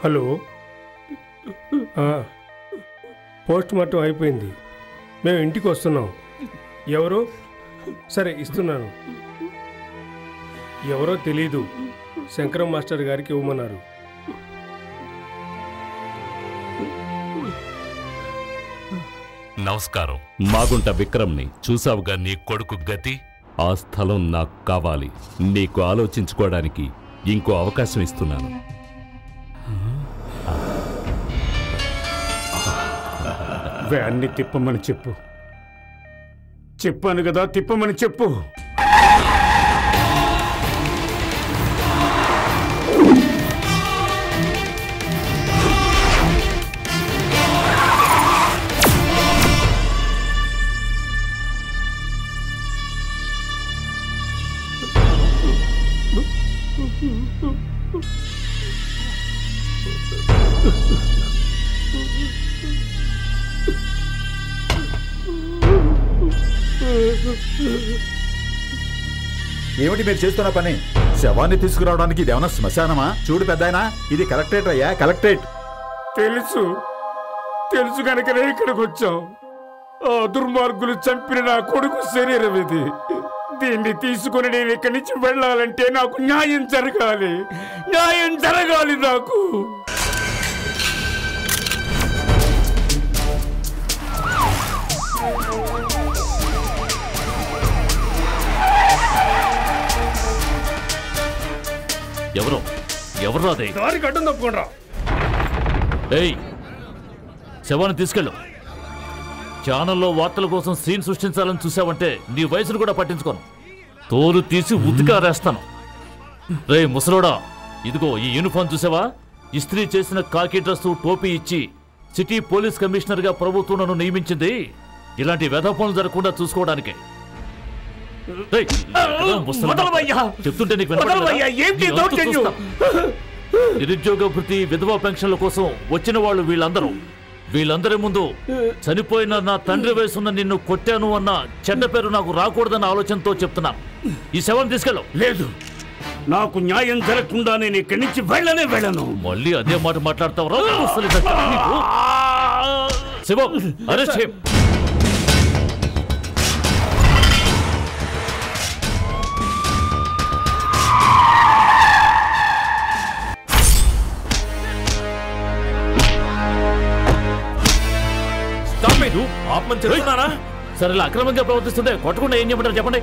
Hello, post mortem అయిపోయింది, మేము ఇంటికి వస్తున్నాం. ఎవరో? సరే ఇస్తున్నాను. ఎవరో తెలీదు, శంకరం మాస్టర్ గారికి ఇవ్వమన్నారు. నమస్కారం. మాగుంట విక్రమ్ని చూసావుగా, నీ కొడుకు గతి. ఆ స్థలం నాకు కావాలి. నీకు ఆలోచించుకోవడానికి ఇంకో అవకాశం ఇస్తున్నాను. వ్యాన్ని తిప్పమని చెప్పు. చెప్పాను కదా, తిప్పమని చెప్పు. ఏమిటి మీరు చేస్తున్న పని? శవాన్ని తీసుకురావడానికి ఇది ఏమన్నా శ్మశానమా? చూడు పెద్దాయనా, ఇది కలెక్టరేట్ అయ్యా, కలెక్టరేట్. తెలుసు కనుకనే ఇక్కడికి వచ్చాం. ఆ దుర్మార్గులు చంపిన నా కొడుకు శరీరం ఇది. దీన్ని తీసుకుని నేను ఇక్కడి నుంచి వెళ్ళాలంటే నాకు న్యాయం జరగాలి నాకు. ఎవరు అదే? దారికి అడ్డం తప్పుకోండి. ఏయ్, శవాన్ని తీసుకెళ్ళు. ఛానల్లో వార్తల కోసం సీన్ సృష్టించాలని చూసావంటే నీ వయసును కూడా పట్టించుకోను. తోలు తీసి ఉతికారేస్తాను. రే ముసలోడా, ఇదిగో ఈ యూనిఫామ్ చూసావా? ఇస్త్రీ చేసిన కాకి డ్రెస్సు, టోపీ ఇచ్చి సిటీ పోలీస్ కమిషనర్ గా ప్రభుత్వం నన్ను నియమించింది ఇలాంటి వ్యధ పనులు జరగకుండా చూసుకోవడానికే. చెప్తుంటే నీకు నిరుద్యోగ భృతి, విధవా పెన్షన్ల కోసం వచ్చిన వాళ్ళు వీళ్ళందరి ముందు చనిపోయిన నా తండ్రి వయసున్న నిన్ను కొట్టాను అన్న చెడ్డ పేరు నాకు రాకూడదన్న ఆలోచనతో చెప్తున్నా. ఈ శవం తీసుకెళ్ళు. లేదు, నాకు న్యాయం జరగకుండా నేను ఇక్కడి నుంచి వెళ్ళను. మళ్ళీ అదే మాట మాట్లాడతావు. శివం, అరెస్ట్ చేయి. సరే, అక్రమంగా ప్రవర్తిస్తుంటే కొట్టకుండా ఏం చెప్పంటారు చెప్పండి.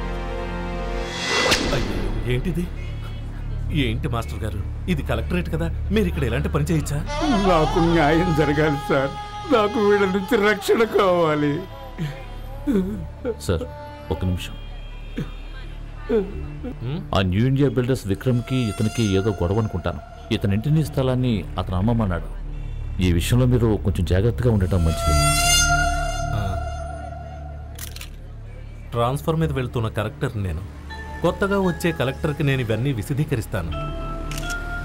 ఏంటిది? ఏంటి మాస్టర్ గారు, ఇది కలెక్టరేట్ కదా, మీరు ఇక్కడ ఎలాంటి పని చేయొచ్చా? నాకు న్యాయం జరగాలి సార్. నాకు వీళ్ళ నుంచి రక్షణ కావాలి సార్. ఒక నిమిషం. ఆ న్యూ ఇండియా బిల్డర్స్ విక్రమ్కి ఇతనికి ఏదో గొడవ అనుకుంటాను. ఇతని ఇంటిని స్థలాన్ని అతను అమ్మమన్నాడు. ఈ విషయంలో మీరు కొంచెం జాగ్రత్తగా ఉండటం మంచిది. ట్రాన్స్ఫర్ మీద వెళ్తున్న కలెక్టర్ నేను. కొత్తగా వచ్చే కలెక్టర్కి నేను ఇవన్నీ విశదీకరిస్తాను.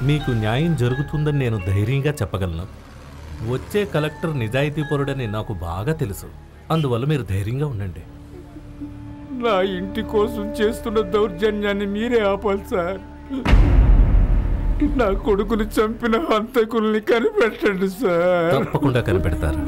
మీకు న్యాయం జరుగుతుందని నేను ధైర్యంగా చెప్పగలను. వచ్చే కలెక్టర్ నిజాయితీపరుడని నాకు బాగా తెలుసు. అందువల్ల మీరు ధైర్యంగా ఉండండి. నా ఇంటి కోసం చేస్తున్న దౌర్జన్యాన్ని మీరే ఆపాలి సార్. నా కొడుకుని చంపిన హంతకుల్ని కనిపెట్టండి సార్. తప్పకుండా కనిపెడతారు.